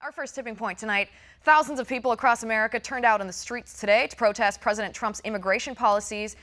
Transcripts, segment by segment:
Our first tipping point tonight, thousands of people across America turned out in the streets today to protest President Trump's immigration policies.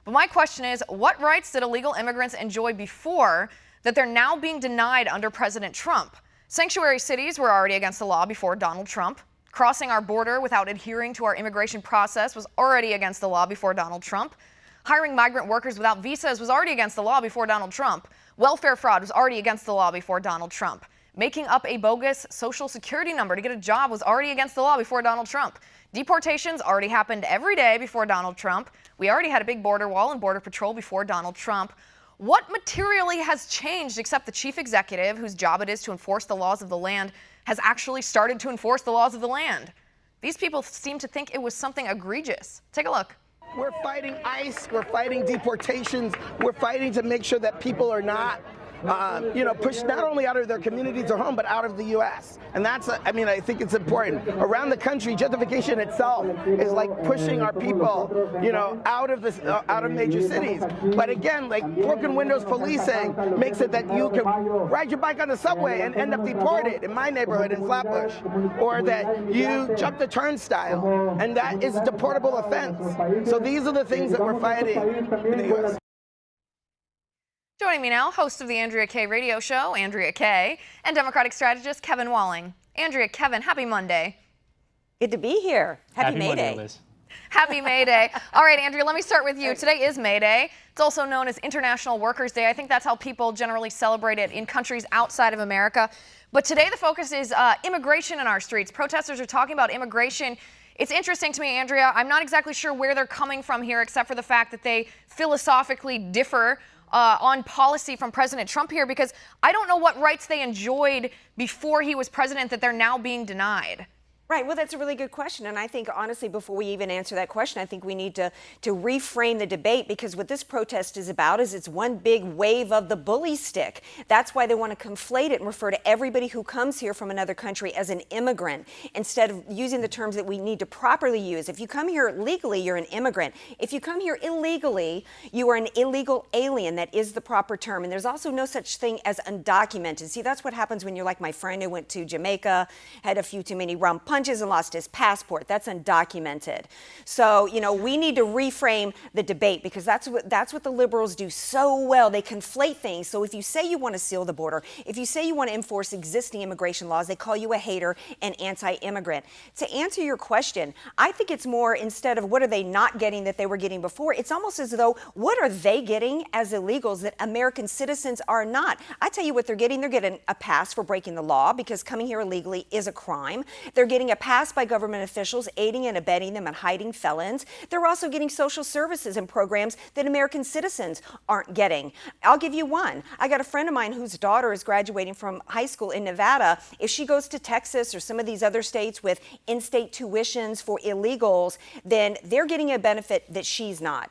But my question is, what rights did illegal immigrants enjoy before that they're now being denied under President Trump? Sanctuary cities were already against the law before Donald Trump. Crossing our border without adhering to our immigration process was already against the law before Donald Trump. Hiring migrant workers without visas was already against the law before Donald Trump. Welfare fraud was already against the law before Donald Trump. Making up a bogus social security number to get a job was already against the law before Donald Trump. Deportations already happened every day before Donald Trump. We already had a big border wall and border patrol before Donald Trump. What materially has changed except the chief executive, whose job it is to enforce the laws of the land, has actually started to enforce the laws of the land? These people seem to think it was something egregious. Take a look. We're fighting ICE, we're fighting deportations, we're fighting to make sure that people are not pushed not only out of their communities or home, but out of the U.S. And that's, I think it's important. Around the country, gentrification itself is like pushing our people, out of major cities. But again, like broken windows policing makes it that you can ride your bike on the subway and end up deported in my neighborhood in Flatbush, or that you jump the turnstile, and that is a deportable offense. So these are the things that we're fighting in the U.S. Joining me now, host of the Andrea Kaye radio show, Andrea Kaye, and Democratic strategist Kevin Walling. Andrea, Kevin, happy Monday. Good to be here. Happy May Day. Liz. Happy May Day. All right, Andrea, let me start with you. Today is May Day. It's also known as International Workers' Day. I think that's how people generally celebrate it in countries outside of America. But today the focus is immigration in our streets. Protesters are talking about immigration. It's interesting to me, Andrea. I'm not exactly sure where they're coming from here, except for the fact that they philosophically differ on policy from President Trump here, because I don't know what rights they enjoyed before he was president that they're now being denied. Right. Well, that's a really good question. And I think, honestly, before we even answer that question, I think we need to reframe the debate, because what this protest is about is it's one big wave of the bully stick. That's why they want to conflate it and refer to everybody who comes here from another country as an immigrant, instead of using the terms that we need to properly use. If you come here legally, you're an immigrant. If you come here illegally, you are an illegal alien. That is the proper term. And there's also no such thing as undocumented. See, that's what happens when you're like my friend who went to Jamaica, had a few too many rum punches and lost his passport. That's undocumented. So, we need to reframe the debate, because that's what the liberals do so well. They conflate things. So if you say you want to seal the border, if you say you want to enforce existing immigration laws, they call you a hater and anti-immigrant. To answer your question, I think it's more, instead of what are they not getting that they were getting before, it's almost as though, what are they getting as illegals that American citizens are not? I tell you what they're getting. They're getting a pass for breaking the law, because coming here illegally is a crime. They're getting a pass by government officials aiding and abetting them and hiding felons. They're also getting social services and programs that American citizens aren't getting. I'll give you one. I got a friend of mine whose daughter is graduating from high school in Nevada. If she goes to Texas or some of these other states with in-state tuitions for illegals, then they're getting a benefit that she's not.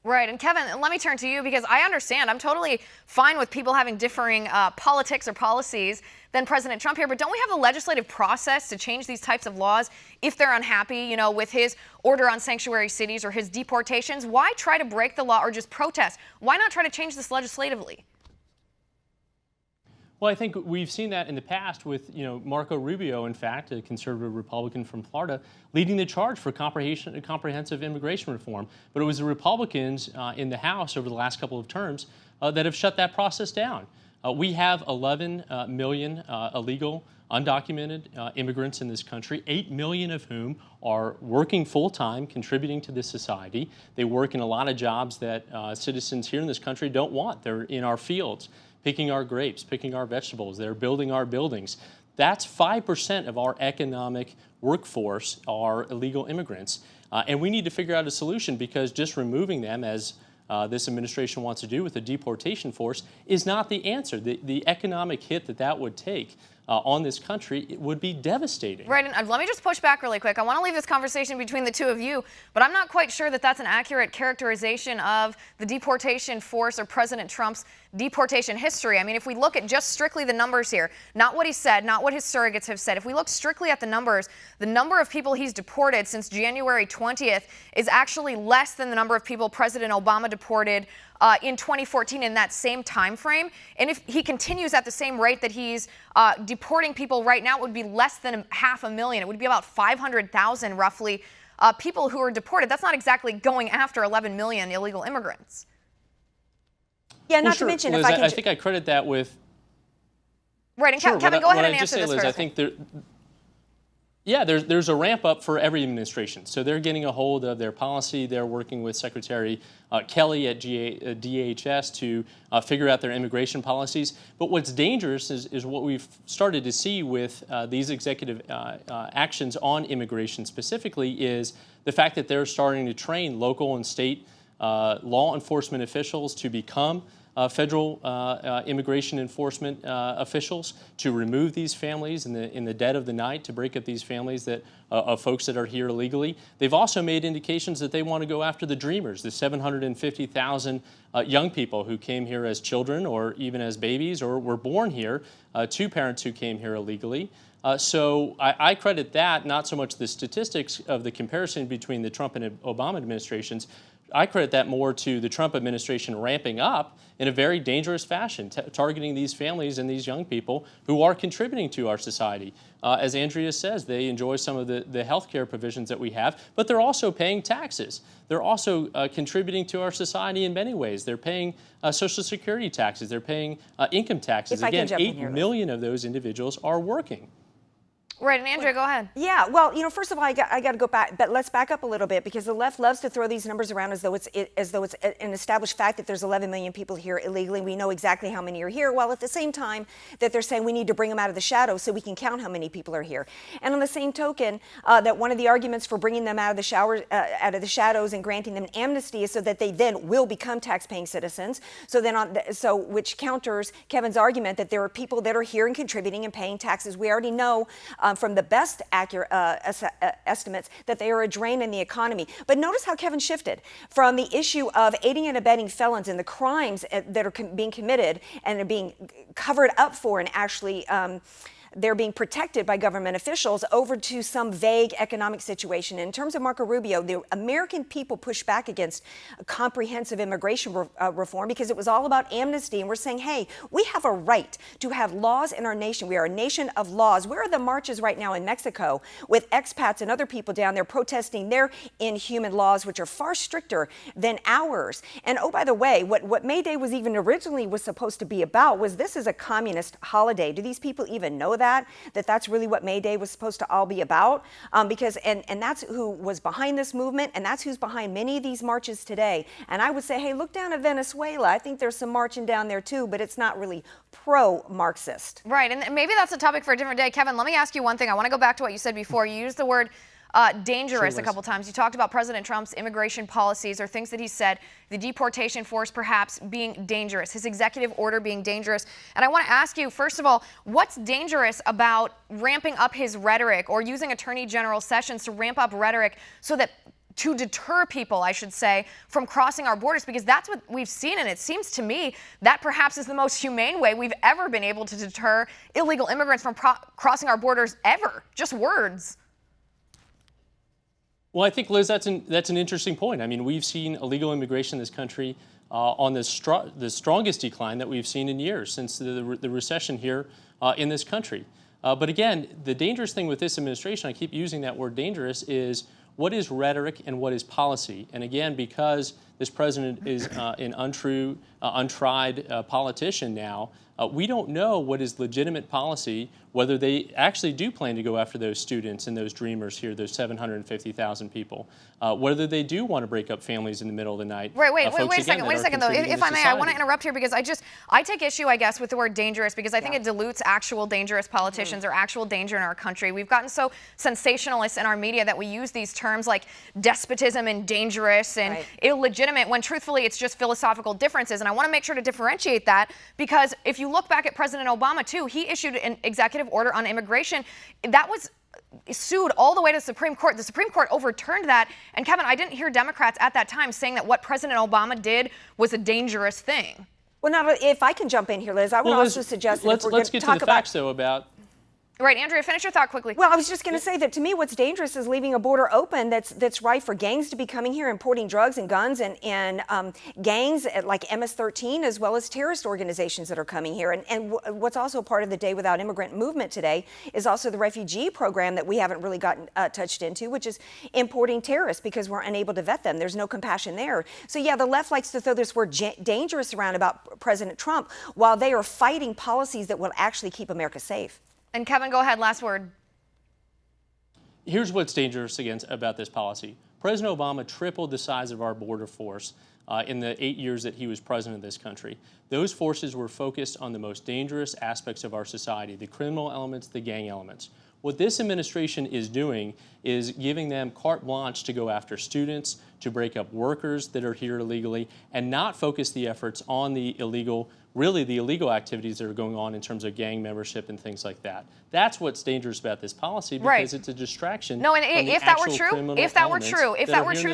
Right. And Kevin, let me turn to you, because I understand. I'm totally fine with people having differing politics or policies than President Trump here. But don't we have a legislative process to change these types of laws if they're unhappy, with his order on sanctuary cities or his deportations? Why try to break the law or just protest? Why not try to change this legislatively? Well, I think we've seen that in the past with, Marco Rubio, in fact, a conservative Republican from Florida, leading the charge for comprehensive immigration reform. But it was the Republicans in the House over the last couple of terms that have shut that process down. We have 11 million illegal, undocumented immigrants in this country, 8 million of whom are working full-time, contributing to this society. They work in a lot of jobs that citizens here in this country don't want. They're in our fields, picking our grapes, picking our vegetables. They're building our buildings. That's 5% of our economic workforce are illegal immigrants. And we need to figure out a solution, because just removing them, as this administration wants to do with the deportation force, is not the answer. The economic hit that would take on this country, it would be devastating. Right, and let me just push back really quick. I want to leave this conversation between the two of you, but I'm not quite sure that that's an accurate characterization of the deportation force or President Trump's deportation history. I mean, if we look at just strictly the numbers here, not what he said, not what his surrogates have said, if we look strictly at the numbers, the number of people he's deported since January 20th is actually less than the number of people President Obama deported in 2014 in that same time frame. And if he continues at the same rate that he's deporting people right now, it would be less than 500,000. It would be about 500,000 roughly people who are deported. That's not exactly going after 11 million illegal immigrants. Yeah, not sure, to mention, Liz, if I can... I think I credit that with... Right, and sure, Kevin, go ahead and I just answer say, this Liz, first. I think there's a ramp up for every administration. So they're getting a hold of their policy. They're working with Secretary Kelly at DHS to figure out their immigration policies. But what's dangerous is what we've started to see with these executive actions on immigration specifically is the fact that they're starting to train local and state law enforcement officials to become federal immigration enforcement officials to remove these families in the dead of the night, to break up these families that of folks that are here illegally. They've also made indications that they want to go after the dreamers, the 750,000 young people who came here as children or even as babies or were born here to parents who came here illegally. So I credit that, not so much the statistics of the comparison between the Trump and Obama administrations. I credit that more to the Trump administration ramping up in a very dangerous fashion, targeting these families and these young people who are contributing to our society. As Andrea says, they enjoy some of the health care provisions that we have, but they're also paying taxes. They're also contributing to our society in many ways. They're paying Social Security taxes. They're paying income taxes. Again, 8 million of those individuals are working. Right, and Andrea, go ahead. Yeah, well, first of all, I got to go back, but let's back up a little bit because the left loves to throw these numbers around as though it's an established fact that there's 11 million people here illegally. We know exactly how many are here, while at the same time that they're saying we need to bring them out of the shadows so we can count how many people are here. And on the same token, that one of the arguments for bringing them out of the shadows and granting them amnesty is so that they then will become tax-paying citizens. So then, which counters Kevin's argument that there are people that are here and contributing and paying taxes. We already know. From the best accurate estimates that they are a drain in the economy. But notice how Kevin shifted from the issue of aiding and abetting felons and the crimes that are being committed and are being covered up for and actually they're being protected by government officials over to some vague economic situation. In terms of Marco Rubio, the American people pushed back against comprehensive immigration reform because it was all about amnesty. And we're saying, hey, we have a right to have laws in our nation. We are a nation of laws. Where are the marches right now in Mexico with expats and other people down there protesting their inhuman laws, which are far stricter than ours? And oh, by the way, what May Day was even originally was supposed to be about was this is a communist holiday. Do these people even know that's really what May Day was supposed to all be about? Because that's who was behind this movement, and that's who's behind many of these marches today. And I would say, hey, look down at Venezuela. I think there's some marching down there too, but it's not really pro-Marxist. Right, and maybe that's a topic for a different day. Kevin, let me ask you one thing. I want to go back to what you said before. You used the word dangerous a couple times. You talked about President Trump's immigration policies or things that he said, the deportation force perhaps being dangerous, his executive order being dangerous. And I want to ask you, first of all, what's dangerous about ramping up his rhetoric or using Attorney General Sessions to ramp up rhetoric so that to deter people, I should say, from crossing our borders? Because that's what we've seen, and it seems to me that perhaps is the most humane way we've ever been able to deter illegal immigrants from crossing our borders ever. Just words. Well, I think, Liz, that's an interesting point. I mean, we've seen illegal immigration in this country on the strongest decline that we've seen in years since the recession here in this country. But again, the dangerous thing with this administration, I keep using that word dangerous, is what is rhetoric and what is policy? And again, because this president is an untried politician now, we don't know what is legitimate policy, whether they actually do plan to go after those students and those dreamers here, those 750,000 people, whether they do want to break up families in the middle of the night. Right, wait a second though. If I may, I want to interrupt here because I take issue, I guess, with the word dangerous because I think it dilutes actual dangerous politicians or actual danger in our country. We've gotten so sensationalist in our media that we use these terms like despotism and dangerous and illegitimate when truthfully it's just philosophical differences. And I want to make sure to differentiate that because if you look back at President Obama too, he issued an executive order on immigration that was sued all the way to the Supreme Court. The Supreme Court overturned that. And Kevin, I didn't hear Democrats at that time saying that what President Obama did was a dangerous thing. Well, not if I can jump in here, Liz, I would also suggest that if we're going let's to get talk to the about facts, though, about. Right, Andrea, finish your thought quickly. Well, I was just going to say that to me, what's dangerous is leaving a border open that's right for gangs to be coming here, importing drugs and guns, and gangs like MS-13, as well as terrorist organizations that are coming here. And what's also part of the Day Without Immigrant movement today is also the refugee program that we haven't really gotten touched into, which is importing terrorists because we're unable to vet them. There's no compassion there. So yeah, the left likes to throw this word dangerous around about President Trump while they are fighting policies that will actually keep America safe. And Kevin, go ahead, last word. Here's what's dangerous about this policy. President Obama tripled the size of our border force in the 8 years that he was president of this country. Those forces were focused on the most dangerous aspects of our society, the criminal elements, the gang elements. What this administration is doing is giving them carte blanche to go after students, to break up workers that are here illegally, and not focus the efforts on the illegal activities that are going on in terms of gang membership and things like that. That's what's dangerous about this policy, because it's a distraction. No, and if that were true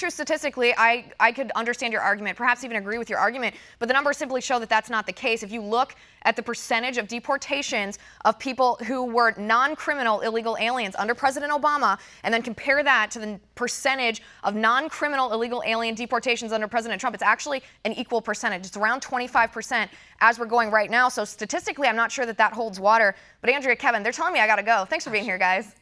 statistically, I could understand your argument, perhaps even agree with your argument, but the numbers simply show that that's not the case. If you look at the percentage of deportations of people who were non-criminal illegal aliens under President Obama, and then compare that to the percentage of non-criminal illegal alien deportations under President Trump, it's actually an equal percentage. It's around 25% as we're going right now. So statistically, I'm not sure that holds water. But Andrea, Kevin, they're telling me I got to go. Thanks for being here, guys.